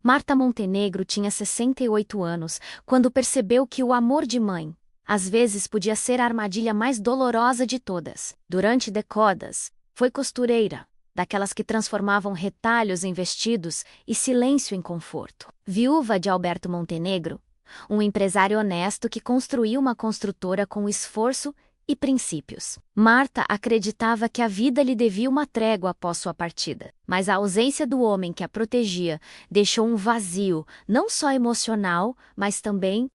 Marta Montenegro tinha 68 anos quando percebeu que o amor de mãe, às vezes, podia ser a armadilha mais dolorosa de todas. Durante décadas, foi costureira, daquelas que transformavam retalhos em vestidos e silêncio em conforto. Viúva de Alberto Montenegro, um empresário honesto que construiu uma construtora com esforço e princípios. Marta acreditava que a vida lhe devia uma trégua após sua partida, mas a ausência do homem que a protegia deixou um vazio, não só emocional, mas também.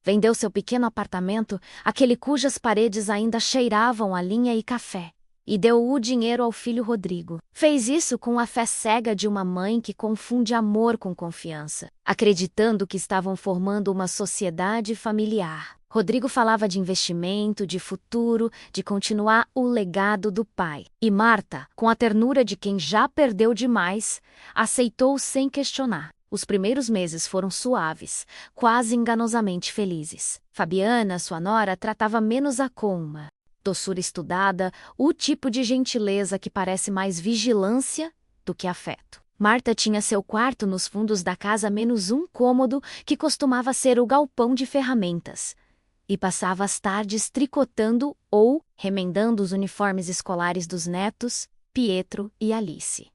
Vendeu seu pequeno apartamento, aquele cujas paredes ainda cheiravam a linha e café, e deu o dinheiro ao filho Rodrigo. Fez isso com a fé cega de uma mãe que confunde amor com confiança, acreditando que estavam formando uma sociedade familiar. Rodrigo falava de investimento, de futuro, de continuar o legado do pai. E Marta, com a ternura de quem já perdeu demais, aceitou sem questionar. Os primeiros meses foram suaves, quase enganosamente felizes. Fabiana, sua nora, tratava menos a com uma doçura estudada, o tipo de gentileza que parece mais vigilância do que afeto. Marta tinha seu quarto nos fundos da casa menos um cômodo que costumava ser o galpão de ferramentas, e passava as tardes tricotando ou remendando os uniformes escolares dos netos, Pietro e Alice.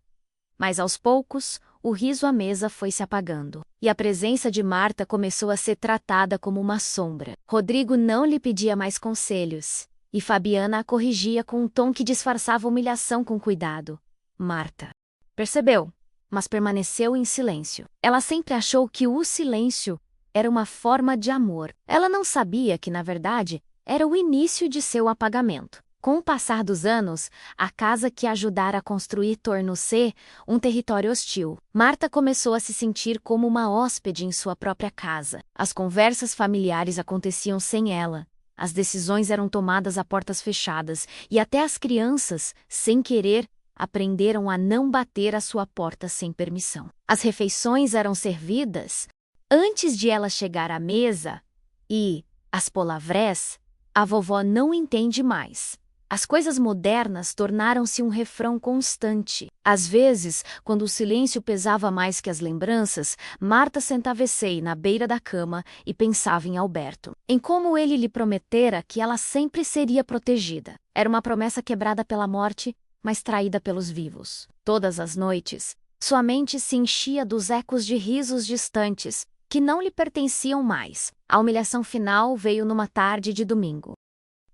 Mas aos poucos, o riso à mesa foi se apagando, e a presença de Marta começou a ser tratada como uma sombra. Rodrigo não lhe pedia mais conselhos, e Fabiana a corrigia com um tom que disfarçava humilhação com cuidado. Marta percebeu, mas permaneceu em silêncio. Ela sempre achou que o silêncio era uma forma de amor. Ela não sabia que, na verdade, era o início de seu apagamento. Com o passar dos anos, a casa que ajudara a construir tornou-se um território hostil. Marta começou a se sentir como uma hóspede em sua própria casa. As conversas familiares aconteciam sem ela. As decisões eram tomadas a portas fechadas, e até as crianças, sem querer, aprenderam a não bater à sua porta sem permissão. As refeições eram servidas antes de ela chegar à mesa e, as palavras, a vovó não entende mais. As coisas modernas tornaram-se um refrão constante. Às vezes, quando o silêncio pesava mais que as lembranças, Marta sentava-se na beira da cama e pensava em Alberto, em como ele lhe prometera que ela sempre seria protegida. Era uma promessa quebrada pela morte, mas traída pelos vivos. Todas as noites, sua mente se enchia dos ecos de risos distantes, que não lhe pertenciam mais. A humilhação final veio numa tarde de domingo.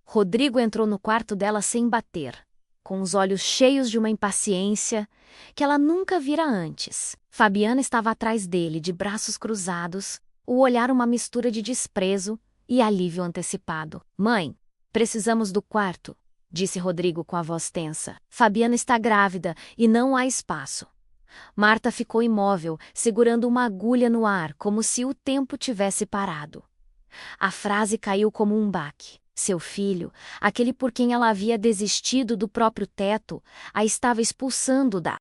Rodrigo entrou no quarto dela sem bater, com os olhos cheios de uma impaciência que ela nunca vira antes. Fabiana estava atrás dele, de braços cruzados, o olhar uma mistura de desprezo e alívio antecipado. "Mãe, precisamos do quarto", disse Rodrigo com a voz tensa. "Fabiana está grávida e não há espaço." Marta ficou imóvel, segurando uma agulha no ar, como se o tempo tivesse parado. A frase caiu como um baque. Seu filho, aquele por quem ela havia desistido do próprio teto, a estava expulsando da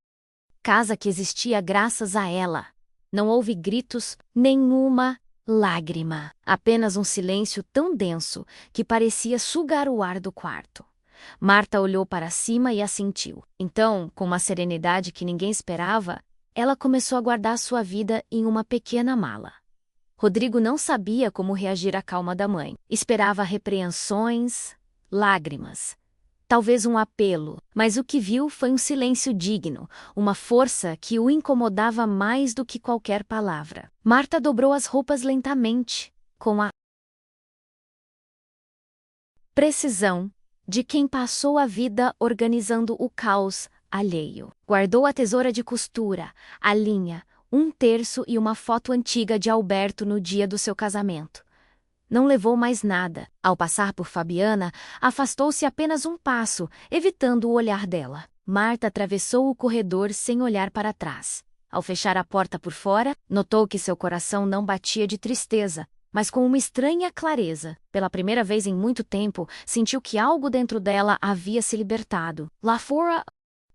casa que existia graças a ela. Não houve gritos, nenhuma lágrima. Apenas um silêncio tão denso que parecia sugar o ar do quarto. Marta olhou para cima e assentiu. Então, com uma serenidade que ninguém esperava, ela começou a guardar sua vida em uma pequena mala. Rodrigo não sabia como reagir à calma da mãe. Esperava repreensões, lágrimas, talvez um apelo, mas o que viu foi um silêncio digno, uma força que o incomodava mais do que qualquer palavra. Marta dobrou as roupas lentamente, com a precisão de quem passou a vida organizando o caos alheio. Guardou a tesoura de costura, a linha, um terço e uma foto antiga de Alberto no dia do seu casamento. Não levou mais nada. Ao passar por Fabiana, afastou-se apenas um passo, evitando o olhar dela. Marta atravessou o corredor sem olhar para trás. Ao fechar a porta por fora, notou que seu coração não batia de tristeza, mas com uma estranha clareza. Pela primeira vez em muito tempo, sentiu que algo dentro dela havia se libertado. Lá fora,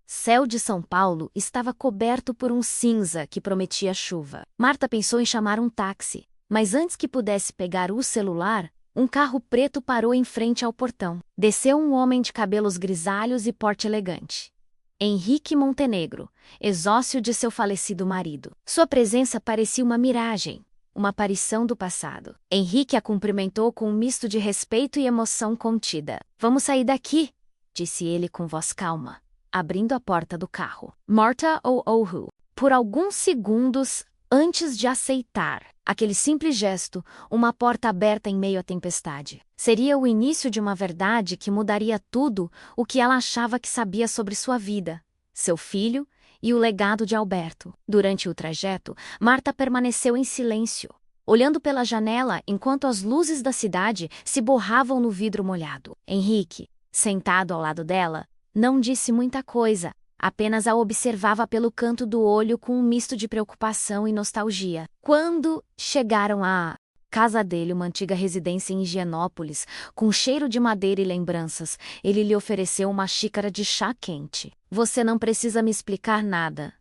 céu de São Paulo estava coberto por um cinza que prometia chuva. Marta pensou em chamar um táxi, mas antes que pudesse pegar o celular, um carro preto parou em frente ao portão. Desceu um homem de cabelos grisalhos e porte elegante. Henrique Montenegro, exócio de seu falecido marido. Sua presença parecia uma miragem, uma aparição do passado. Henrique a cumprimentou com um misto de respeito e emoção contida. Vamos sair daqui, disse ele com voz calma, abrindo a porta do carro. Marta ouviu por alguns segundos antes de aceitar. Aquele simples gesto, uma porta aberta em meio à tempestade. Seria o início de uma verdade que mudaria tudo o que ela achava que sabia sobre sua vida, seu filho e o legado de Alberto. Durante o trajeto, Marta permaneceu em silêncio, olhando pela janela enquanto as luzes da cidade se borravam no vidro molhado. Henrique, sentado ao lado dela, não disse muita coisa, apenas a observava pelo canto do olho com um misto de preocupação e nostalgia. Quando chegaram à casa dele, uma antiga residência em Higienópolis, com cheiro de madeira e lembranças, ele lhe ofereceu uma xícara de chá quente. Você não precisa me explicar nada,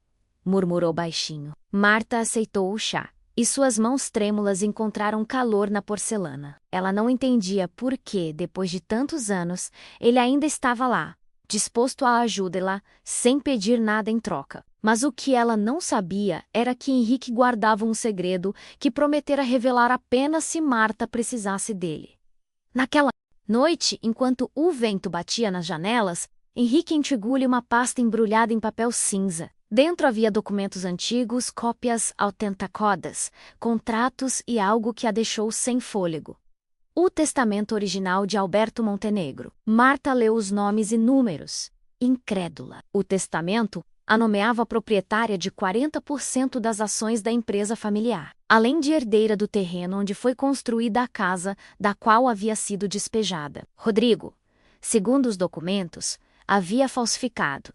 murmurou baixinho. Marta aceitou o chá, e suas mãos trêmulas encontraram calor na porcelana. Ela não entendia por que, depois de tantos anos, ele ainda estava lá, disposto a ajudá-la, sem pedir nada em troca. Mas o que ela não sabia era que Henrique guardava um segredo que prometera revelar apenas se Marta precisasse dele. Naquela noite, enquanto o vento batia nas janelas, Henrique entregou-lhe uma pasta embrulhada em papel cinza. Dentro havia documentos antigos, cópias autenticadas, contratos e algo que a deixou sem fôlego. O testamento original de Alberto Montenegro. Marta leu os nomes e números, incrédula. O testamento a nomeava proprietária de 40% das ações da empresa familiar, além de herdeira do terreno onde foi construída a casa da qual havia sido despejada. Rodrigo, segundo os documentos, havia falsificado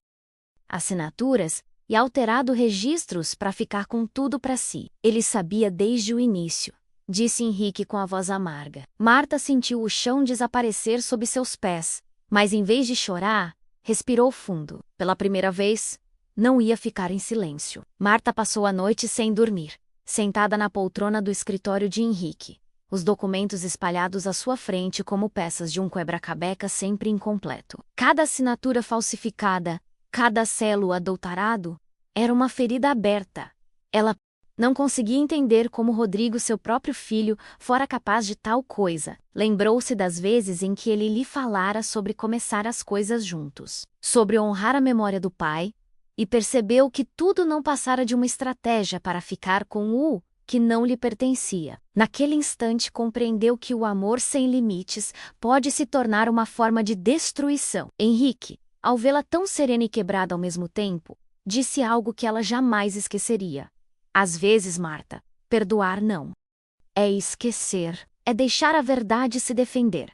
assinaturas e alterado registros para ficar com tudo para si. Ele sabia desde o início, disse Henrique com a voz amarga. Marta sentiu o chão desaparecer sob seus pés, mas em vez de chorar, respirou fundo. Pela primeira vez, não ia ficar em silêncio. Marta passou a noite sem dormir, sentada na poltrona do escritório de Henrique, os documentos espalhados à sua frente como peças de um quebra-cabeça sempre incompleto. Cada assinatura falsificada, cada selo adulterado, era uma ferida aberta. Ela não conseguia entender como Rodrigo, seu próprio filho, fora capaz de tal coisa. Lembrou-se das vezes em que ele lhe falara sobre começar as coisas juntos, sobre honrar a memória do pai, e percebeu que tudo não passara de uma estratégia para ficar com o que não lhe pertencia. Naquele instante compreendeu que o amor sem limites pode se tornar uma forma de destruição. Henrique, ao vê-la tão serena e quebrada ao mesmo tempo, disse algo que ela jamais esqueceria. Às vezes, Marta, perdoar não é esquecer, é deixar a verdade se defender.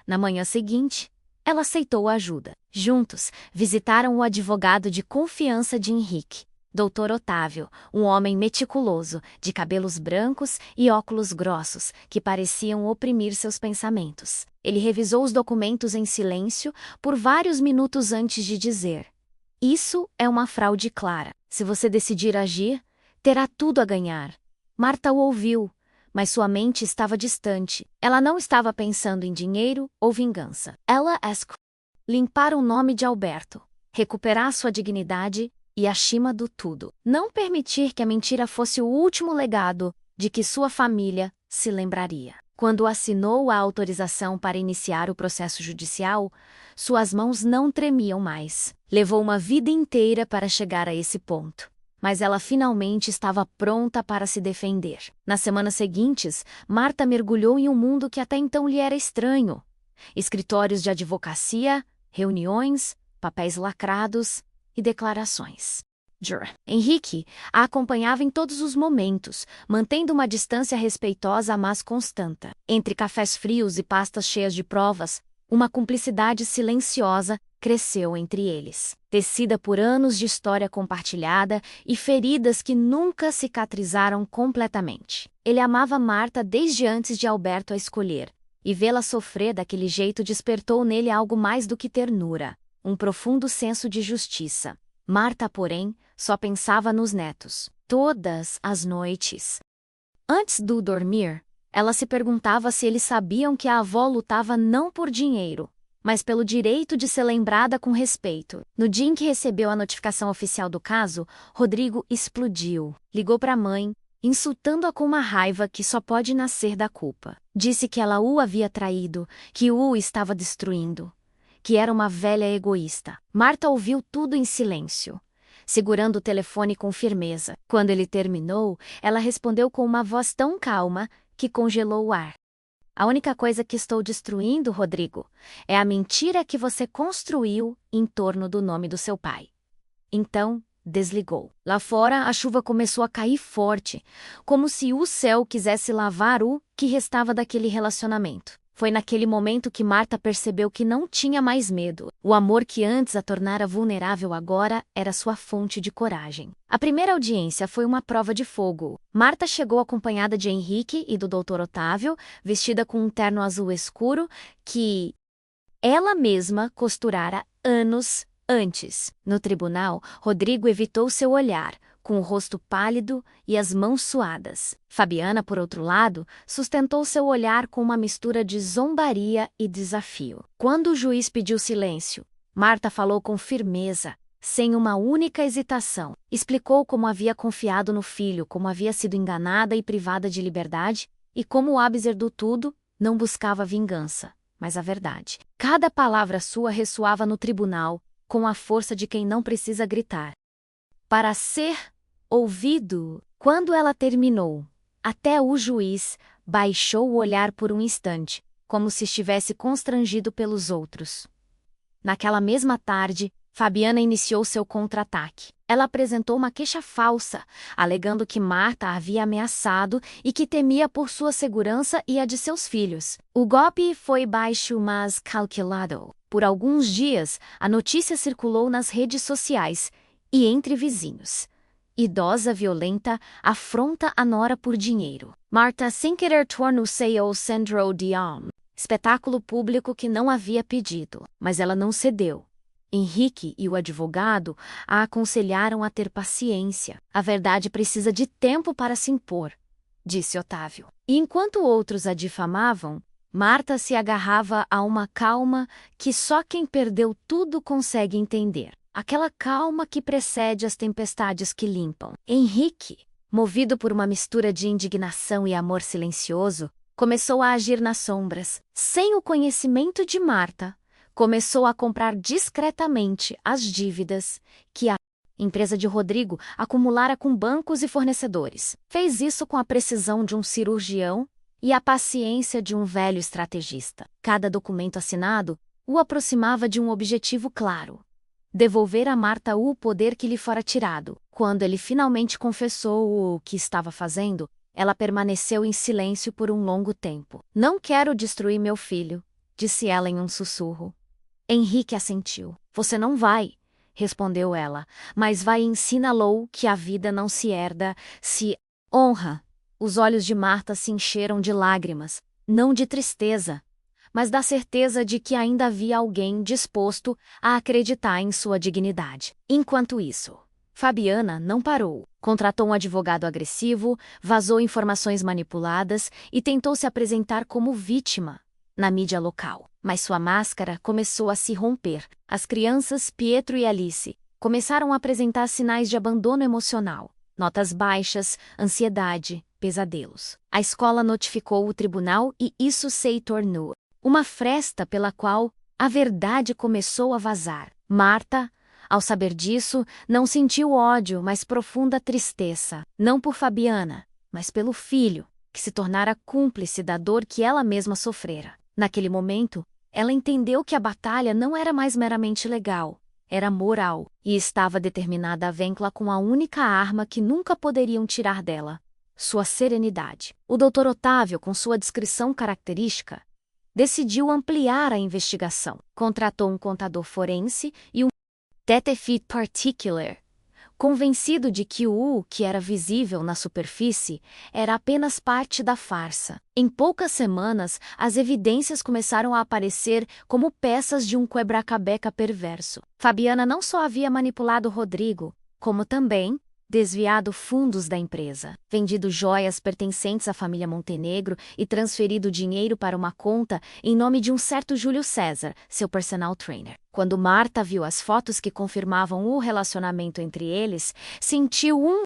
Na manhã seguinte, ela aceitou a ajuda. Juntos, visitaram o advogado de confiança de Henrique, Dr. Otávio, um homem meticuloso, de cabelos brancos e óculos grossos, que pareciam oprimir seus pensamentos. Ele revisou os documentos em silêncio por vários minutos antes de dizer: "Isso é uma fraude clara. Se você decidir agir, terá tudo a ganhar." Marta o ouviu, mas sua mente estava distante. Ela não estava pensando em dinheiro ou vingança. Ela escolheu limpar o nome de Alberto, recuperar sua dignidade e, acima do tudo, não permitir que a mentira fosse o último legado de que sua família se lembraria. Quando assinou a autorização para iniciar o processo judicial, suas mãos não tremiam mais. Levou uma vida inteira para chegar a esse ponto, mas ela finalmente estava pronta para se defender. Nas semanas seguintes, Marta mergulhou em um mundo que até então lhe era estranho. Escritórios de advocacia, reuniões, papéis lacrados e declarações. Henrique a acompanhava em todos os momentos, mantendo uma distância respeitosa mas constante. Entre cafés frios e pastas cheias de provas, uma cumplicidade silenciosa cresceu entre eles, tecida por anos de história compartilhada e feridas que nunca cicatrizaram completamente. Ele amava Marta desde antes de Alberto a escolher, e vê-la sofrer daquele jeito despertou nele algo mais do que ternura, um profundo senso de justiça. Marta, porém, só pensava nos netos, todas as noites. Antes do dormir, ela se perguntava se eles sabiam que a avó lutava não por dinheiro, mas pelo direito de ser lembrada com respeito. No dia em que recebeu a notificação oficial do caso, Rodrigo explodiu. Ligou para a mãe, insultando-a com uma raiva que só pode nascer da culpa. Disse que ela o havia traído, que o estava destruindo, que era uma velha egoísta. Marta ouviu tudo em silêncio, segurando o telefone com firmeza. Quando ele terminou, ela respondeu com uma voz tão calma que congelou o ar. A única coisa que estou destruindo, Rodrigo, é a mentira que você construiu em torno do nome do seu pai. Então, desligou. Lá fora, a chuva começou a cair forte, como se o céu quisesse lavar o que restava daquele relacionamento. Foi naquele momento que Marta percebeu que não tinha mais medo. O amor que antes a tornara vulnerável agora era sua fonte de coragem. A primeira audiência foi uma prova de fogo. Marta chegou acompanhada de Henrique e do Dr. Otávio, vestida com um terno azul escuro que ela mesma costurara anos antes. No tribunal, Rodrigo evitou seu olhar, com o rosto pálido e as mãos suadas. Fabiana, por outro lado, sustentou seu olhar com uma mistura de zombaria e desafio. Quando o juiz pediu silêncio, Marta falou com firmeza, sem uma única hesitação. Explicou como havia confiado no filho, como havia sido enganada e privada de liberdade, e como o ápice do tudo não buscava vingança, mas a verdade. Cada palavra sua ressoava no tribunal, com a força de quem não precisa gritar para ser ouvido. Quando ela terminou, até o juiz baixou o olhar por um instante, como se estivesse constrangido pelos outros. Naquela mesma tarde, Fabiana iniciou seu contra-ataque. Ela apresentou uma queixa falsa, alegando que Marta a havia ameaçado e que temia por sua segurança e a de seus filhos. O golpe foi baixo, mas calculado. Por alguns dias, a notícia circulou nas redes sociais e entre vizinhos. Idosa violenta afronta a nora por dinheiro. Marta sem querer tornou-se o centro de espetáculo público que não havia pedido, mas ela não cedeu. Henrique e o advogado a aconselharam a ter paciência. A verdade precisa de tempo para se impor, disse Otávio. E enquanto outros a difamavam, Marta se agarrava a uma calma que só quem perdeu tudo consegue entender. Aquela calma que precede as tempestades que limpam. Henrique, movido por uma mistura de indignação e amor silencioso, começou a agir nas sombras. Sem o conhecimento de Marta, começou a comprar discretamente as dívidas que a empresa de Rodrigo acumulara com bancos e fornecedores. Fez isso com a precisão de um cirurgião e a paciência de um velho estrategista. Cada documento assinado o aproximava de um objetivo claro: devolver a Marta o poder que lhe fora tirado. Quando ele finalmente confessou o que estava fazendo, ela permaneceu em silêncio por um longo tempo. Não quero destruir meu filho, disse ela em um sussurro. Henrique assentiu. Você não vai, respondeu ela, mas vai e ensina-lo que a vida não se herda, se honra. Os olhos de Marta se encheram de lágrimas, não de tristeza, mas da certeza de que ainda havia alguém disposto a acreditar em sua dignidade. Enquanto isso, Fabiana não parou. Contratou um advogado agressivo, vazou informações manipuladas e tentou se apresentar como vítima na mídia local. Mas sua máscara começou a se romper. As crianças Pietro e Alice começaram a apresentar sinais de abandono emocional, notas baixas, ansiedade, pesadelos. A escola notificou o tribunal e isso se tornou uma fresta pela qual a verdade começou a vazar. Marta, ao saber disso, não sentiu ódio, mas profunda tristeza. Não por Fabiana, mas pelo filho, que se tornara cúmplice da dor que ela mesma sofrera. Naquele momento, ela entendeu que a batalha não era mais meramente legal, era moral, e estava determinada a vê-la com a única arma que nunca poderiam tirar dela: sua serenidade. O Dr. Otávio, com sua descrição característica, decidiu ampliar a investigação. Contratou um contador forense e um détective particular, convencido de que o que era visível na superfície era apenas parte da farsa. Em poucas semanas, as evidências começaram a aparecer como peças de um quebra-cabeça perverso. Fabiana não só havia manipulado Rodrigo, como também, desviado fundos da empresa, vendido joias pertencentes à família Montenegro e transferido dinheiro para uma conta em nome de um certo Júlio César, seu personal trainer. Quando Marta viu as fotos que confirmavam o relacionamento entre eles, sentiu um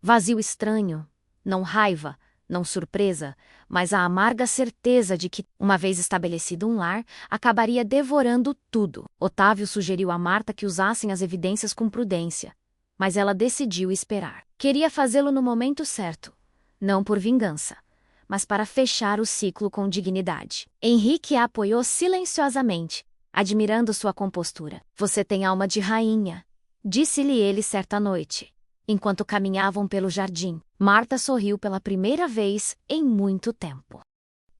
vazio estranho, não raiva, não surpresa, mas a amarga certeza de que, uma vez estabelecido um lar, acabaria devorando tudo. Otávio sugeriu a Marta que usassem as evidências com prudência, mas ela decidiu esperar. Queria fazê-lo no momento certo, não por vingança, mas para fechar o ciclo com dignidade. Henrique a apoiou silenciosamente, admirando sua compostura. "Você tem alma de rainha", disse-lhe ele certa noite, enquanto caminhavam pelo jardim. Marta sorriu pela primeira vez em muito tempo.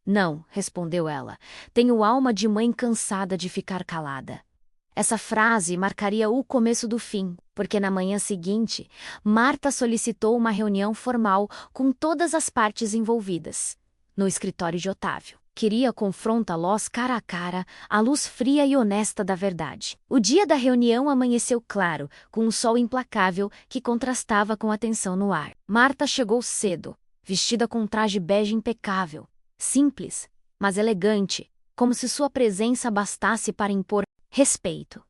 "Não", respondeu ela, "tenho alma de mãe cansada de ficar calada." Essa frase marcaria o começo do fim, porque na manhã seguinte, Marta solicitou uma reunião formal com todas as partes envolvidas, no escritório de Otávio. Queria confrontá-los cara a cara, à luz fria e honesta da verdade. O dia da reunião amanheceu claro, com um sol implacável que contrastava com a tensão no ar. Marta chegou cedo, vestida com um traje bege impecável, simples, mas elegante, como se sua presença bastasse para impor respeito.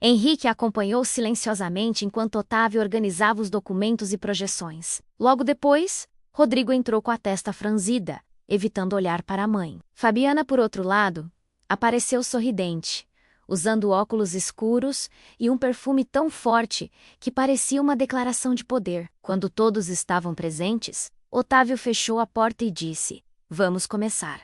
Henrique a acompanhou silenciosamente enquanto Otávio organizava os documentos e projeções. Logo depois, Rodrigo entrou com a testa franzida, evitando olhar para a mãe. Fabiana, por outro lado, apareceu sorridente, usando óculos escuros e um perfume tão forte que parecia uma declaração de poder. Quando todos estavam presentes, Otávio fechou a porta e disse: "Vamos começar."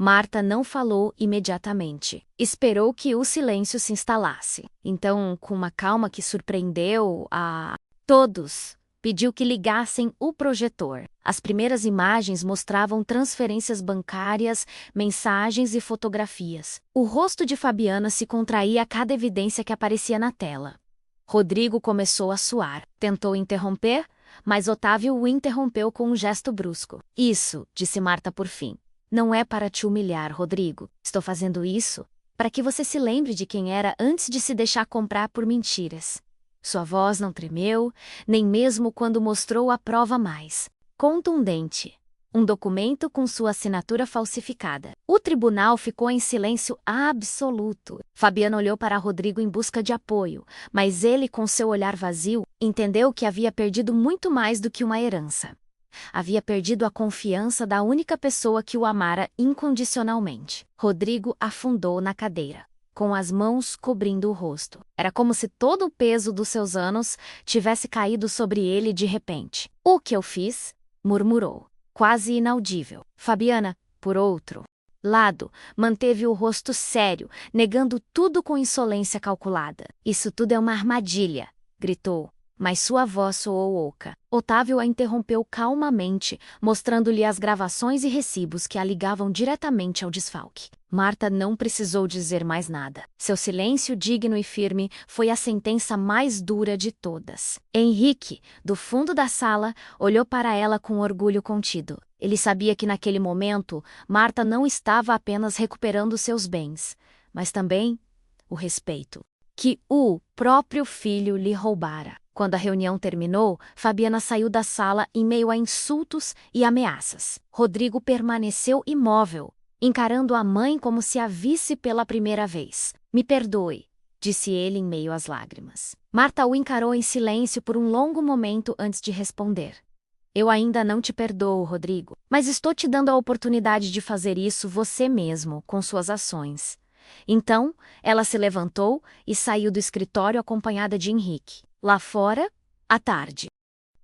Marta não falou imediatamente. Esperou que o silêncio se instalasse. Então, com uma calma que surpreendeu a todos, pediu que ligassem o projetor. As primeiras imagens mostravam transferências bancárias, mensagens e fotografias. O rosto de Fabiana se contraía a cada evidência que aparecia na tela. Rodrigo começou a suar. Tentou interromper, mas Otávio o interrompeu com um gesto brusco. "Isso", disse Marta por fim, "não é para te humilhar, Rodrigo. Estou fazendo isso para que você se lembre de quem era antes de se deixar comprar por mentiras." Sua voz não tremeu, nem mesmo quando mostrou a prova mais contundente: um documento com sua assinatura falsificada. O tribunal ficou em silêncio absoluto. Fabiana olhou para Rodrigo em busca de apoio, mas ele, com seu olhar vazio, entendeu que havia perdido muito mais do que uma herança. Havia perdido a confiança da única pessoa que o amara incondicionalmente. Rodrigo afundou na cadeira, com as mãos cobrindo o rosto. Era como se todo o peso dos seus anos tivesse caído sobre ele de repente. "O que eu fiz?", murmurou, quase inaudível. Fabiana, por outro lado, manteve o rosto sério, negando tudo com insolência calculada. "Isso tudo é uma armadilha", gritou, mas sua voz soou oca. Otávio a interrompeu calmamente, mostrando-lhe as gravações e recibos que a ligavam diretamente ao desfalque. Marta não precisou dizer mais nada. Seu silêncio digno e firme foi a sentença mais dura de todas. Henrique, do fundo da sala, olhou para ela com orgulho contido. Ele sabia que naquele momento, Marta não estava apenas recuperando seus bens, mas também o respeito que o próprio filho lhe roubara. Quando a reunião terminou, Fabiana saiu da sala em meio a insultos e ameaças. Rodrigo permaneceu imóvel, encarando a mãe como se a visse pela primeira vez. "Me perdoe", disse ele em meio às lágrimas. Marta o encarou em silêncio por um longo momento antes de responder. "Eu ainda não te perdoo, Rodrigo, mas estou te dando a oportunidade de fazer isso você mesmo, com suas ações." Então, ela se levantou e saiu do escritório acompanhada de Henrique. Lá fora, à tarde,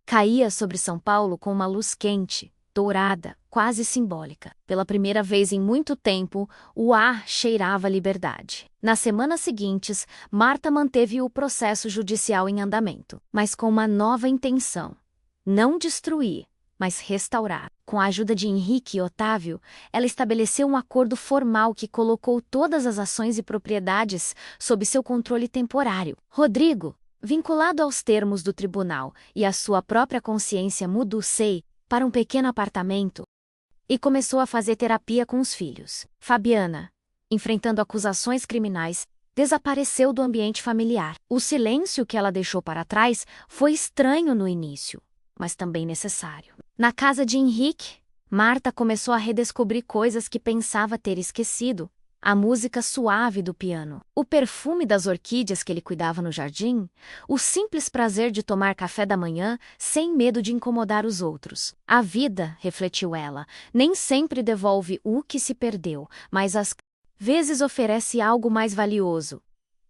caía sobre São Paulo com uma luz quente, dourada, quase simbólica. Pela primeira vez em muito tempo, o ar cheirava liberdade. Nas semanas seguintes, Marta manteve o processo judicial em andamento, mas com uma nova intenção: não destruir, mas restaurar. Com a ajuda de Henrique e Otávio, ela estabeleceu um acordo formal que colocou todas as ações e propriedades sob seu controle temporário. Rodrigo, vinculado aos termos do tribunal e à sua própria consciência, mudou-se para um pequeno apartamento e começou a fazer terapia com os filhos. Fabiana, enfrentando acusações criminais, desapareceu do ambiente familiar. O silêncio que ela deixou para trás foi estranho no início, mas também necessário. Na casa de Henrique, Marta começou a redescobrir coisas que pensava ter esquecido. A música suave do piano, o perfume das orquídeas que ele cuidava no jardim, o simples prazer de tomar café da manhã sem medo de incomodar os outros. A vida, refletiu ela, nem sempre devolve o que se perdeu, mas às vezes oferece algo mais valioso: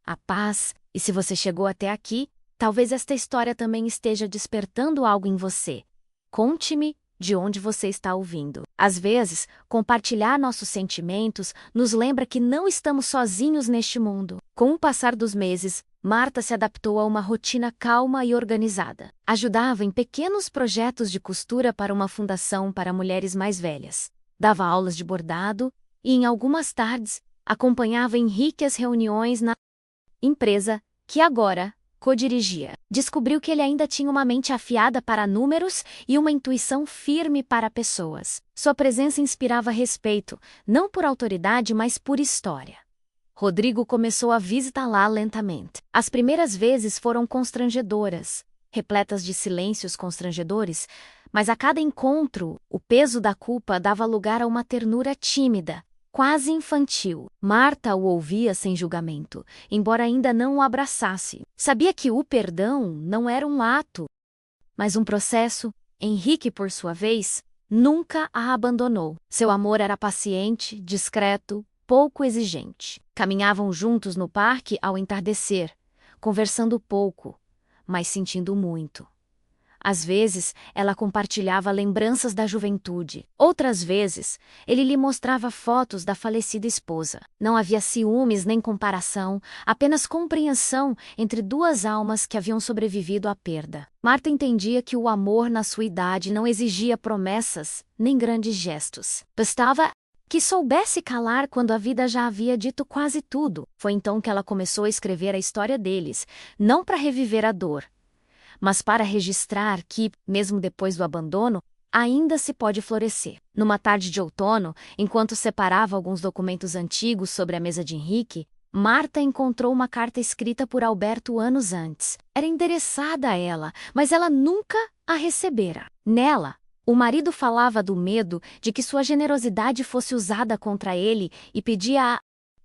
a paz. E se você chegou até aqui, talvez esta história também esteja despertando algo em você. Conte-me de onde você está ouvindo. Às vezes, compartilhar nossos sentimentos nos lembra que não estamos sozinhos neste mundo. Com o passar dos meses, Marta se adaptou a uma rotina calma e organizada. Ajudava em pequenos projetos de costura para uma fundação para mulheres mais velhas. Dava aulas de bordado e, em algumas tardes, acompanhava Henrique às reuniões na empresa que agora co-dirigia. Descobriu que ele ainda tinha uma mente afiada para números e uma intuição firme para pessoas. Sua presença inspirava respeito, não por autoridade, mas por história. Rodrigo começou a visitá-la lentamente. As primeiras vezes foram constrangedoras, repletas de silêncios constrangedores, mas a cada encontro, o peso da culpa dava lugar a uma ternura tímida, quase infantil. Marta o ouvia sem julgamento, embora ainda não o abraçasse. Sabia que o perdão não era um ato, mas um processo. Henrique, por sua vez, nunca a abandonou. Seu amor era paciente, discreto, pouco exigente. Caminhavam juntos no parque ao entardecer, conversando pouco, mas sentindo muito. Às vezes, ela compartilhava lembranças da juventude. Outras vezes, ele lhe mostrava fotos da falecida esposa. Não havia ciúmes nem comparação, apenas compreensão entre duas almas que haviam sobrevivido à perda. Marta entendia que o amor na sua idade não exigia promessas nem grandes gestos. Bastava que soubesse calar quando a vida já havia dito quase tudo. Foi então que ela começou a escrever a história deles, não para reviver a dor, mas para registrar que, mesmo depois do abandono, ainda se pode florescer. Numa tarde de outono, enquanto separava alguns documentos antigos sobre a mesa de Henrique, Marta encontrou uma carta escrita por Alberto anos antes. Era endereçada a ela, mas ela nunca a recebera. Nela, o marido falava do medo de que sua generosidade fosse usada contra ele e pedia a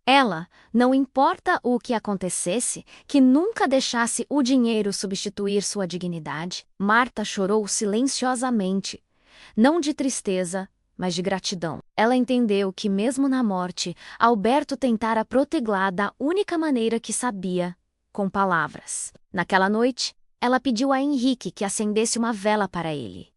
ela, não importa o que acontecesse, que nunca deixasse o dinheiro substituir sua dignidade. Marta chorou silenciosamente, não de tristeza, mas de gratidão. Ela entendeu que, mesmo na morte, Alberto tentara protegê-la da única maneira que sabia, com palavras. Naquela noite, ela pediu a Henrique que acendesse uma vela para ele.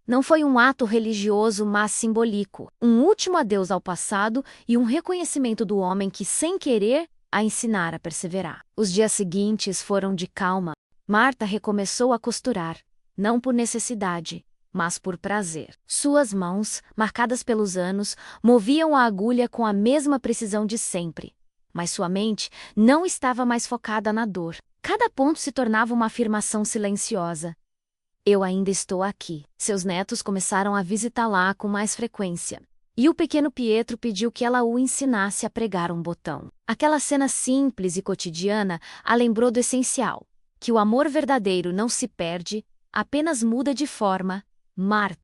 Não foi um ato religioso, mas simbólico, um último adeus ao passado e um reconhecimento do homem que, sem querer, a ensinara a perseverar. Os dias seguintes foram de calma. Marta recomeçou a costurar, não por necessidade, mas por prazer. Suas mãos, marcadas pelos anos, moviam a agulha com a mesma precisão de sempre, mas sua mente não estava mais focada na dor. Cada ponto se tornava uma afirmação silenciosa. Eu ainda estou aqui. Seus netos começaram a visitá-la com mais frequência. E o pequeno Pietro pediu que ela o ensinasse a pregar um botão. Aquela cena simples e cotidiana a lembrou do essencial, que o amor verdadeiro não se perde, apenas muda de forma. Marta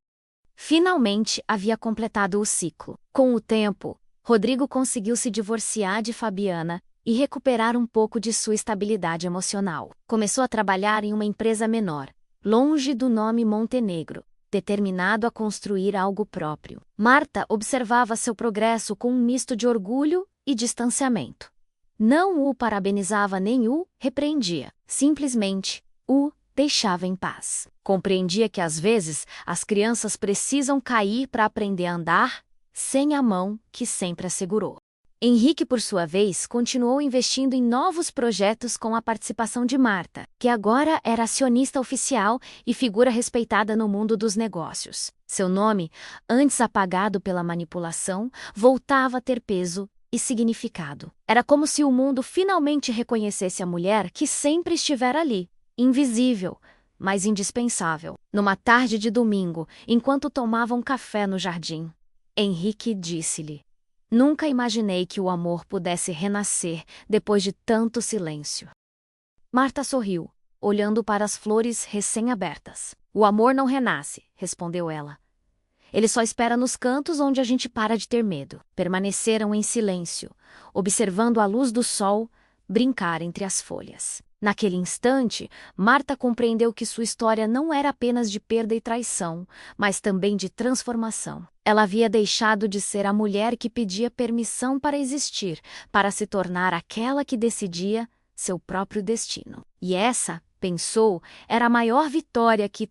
finalmente havia completado o ciclo. Com o tempo, Rodrigo conseguiu se divorciar de Fabiana e recuperar um pouco de sua estabilidade emocional. Começou a trabalhar em uma empresa menor, longe do nome Montenegro, determinado a construir algo próprio. Marta observava seu progresso com um misto de orgulho e distanciamento. Não o parabenizava nem o repreendia, simplesmente o deixava em paz. Compreendia que às vezes as crianças precisam cair para aprender a andar, sem a mão que sempre as segurou. Henrique, por sua vez, continuou investindo em novos projetos com a participação de Marta, que agora era acionista oficial e figura respeitada no mundo dos negócios. Seu nome, antes apagado pela manipulação, voltava a ter peso e significado. Era como se o mundo finalmente reconhecesse a mulher que sempre estivera ali, invisível, mas indispensável. Numa tarde de domingo, enquanto tomavam café no jardim, Henrique disse-lhe: Nunca imaginei que o amor pudesse renascer depois de tanto silêncio. Marta sorriu, olhando para as flores recém-abertas. O amor não renasce, respondeu ela. Ele só espera nos cantos onde a gente para de ter medo. Permaneceram em silêncio, observando a luz do sol brincar entre as folhas. Naquele instante, Marta compreendeu que sua história não era apenas de perda e traição, mas também de transformação. Ela havia deixado de ser a mulher que pedia permissão para existir, para se tornar aquela que decidia seu próprio destino. E essa, pensou, era a maior vitória que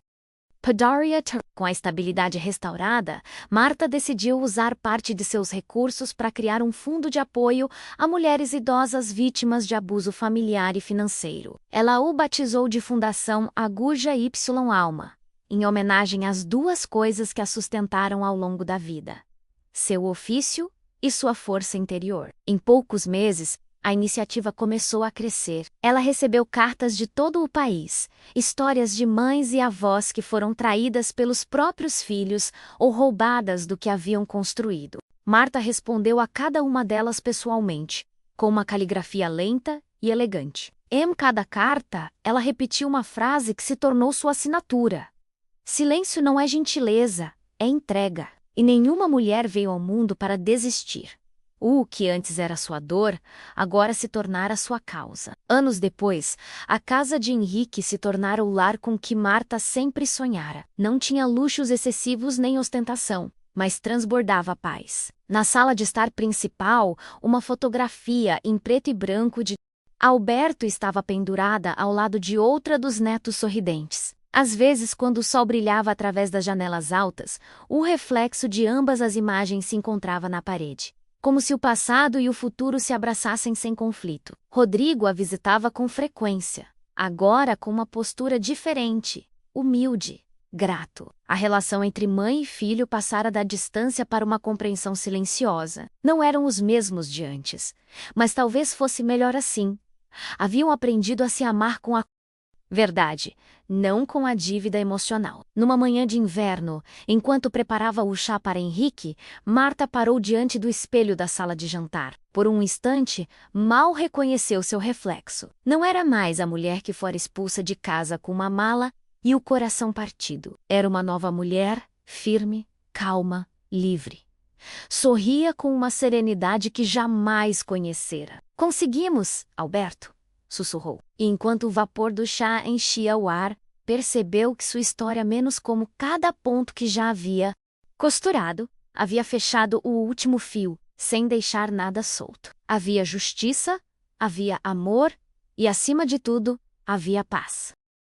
Padaria ter. Com a estabilidade restaurada, Marta decidiu usar parte de seus recursos para criar um fundo de apoio a mulheres idosas vítimas de abuso familiar e financeiro. Ela o batizou de Fundação Aguja Y Alma, em homenagem às duas coisas que a sustentaram ao longo da vida: seu ofício e sua força interior. Em poucos meses, a iniciativa começou a crescer. Ela recebeu cartas de todo o país, histórias de mães e avós que foram traídas pelos próprios filhos ou roubadas do que haviam construído. Marta respondeu a cada uma delas pessoalmente, com uma caligrafia lenta e elegante. Em cada carta, ela repetiu uma frase que se tornou sua assinatura: silêncio não é gentileza, é entrega. E nenhuma mulher veio ao mundo para desistir. O que antes era sua dor, agora se tornara sua causa. Anos depois, a casa de Henrique se tornara o lar com que Marta sempre sonhara. Não tinha luxos excessivos nem ostentação, mas transbordava paz. Na sala de estar principal, uma fotografia em preto e branco de Alberto estava pendurada ao lado de outra dos netos sorridentes. Às vezes, quando o sol brilhava através das janelas altas, o reflexo de ambas as imagens se encontrava na parede, como se o passado e o futuro se abraçassem sem conflito. Rodrigo a visitava com frequência, agora com uma postura diferente, humilde, grato. A relação entre mãe e filho passara da distância para uma compreensão silenciosa. Não eram os mesmos de antes, mas talvez fosse melhor assim. Haviam aprendido a se amar com a verdade, não com a dívida emocional. Numa manhã de inverno, enquanto preparava o chá para Henrique, Marta parou diante do espelho da sala de jantar. Por um instante, mal reconheceu seu reflexo. Não era mais a mulher que fora expulsa de casa com uma mala e o coração partido. Era uma nova mulher, firme, calma, livre. Sorria com uma serenidade que jamais conhecera. Conseguimos, Alberto, sussurrou. E enquanto o vapor do chá enchia o ar, percebeu que sua história, menos como cada ponto que já havia costurado, havia fechado o último fio, sem deixar nada solto. Havia justiça, havia amor e, acima de tudo, havia paz.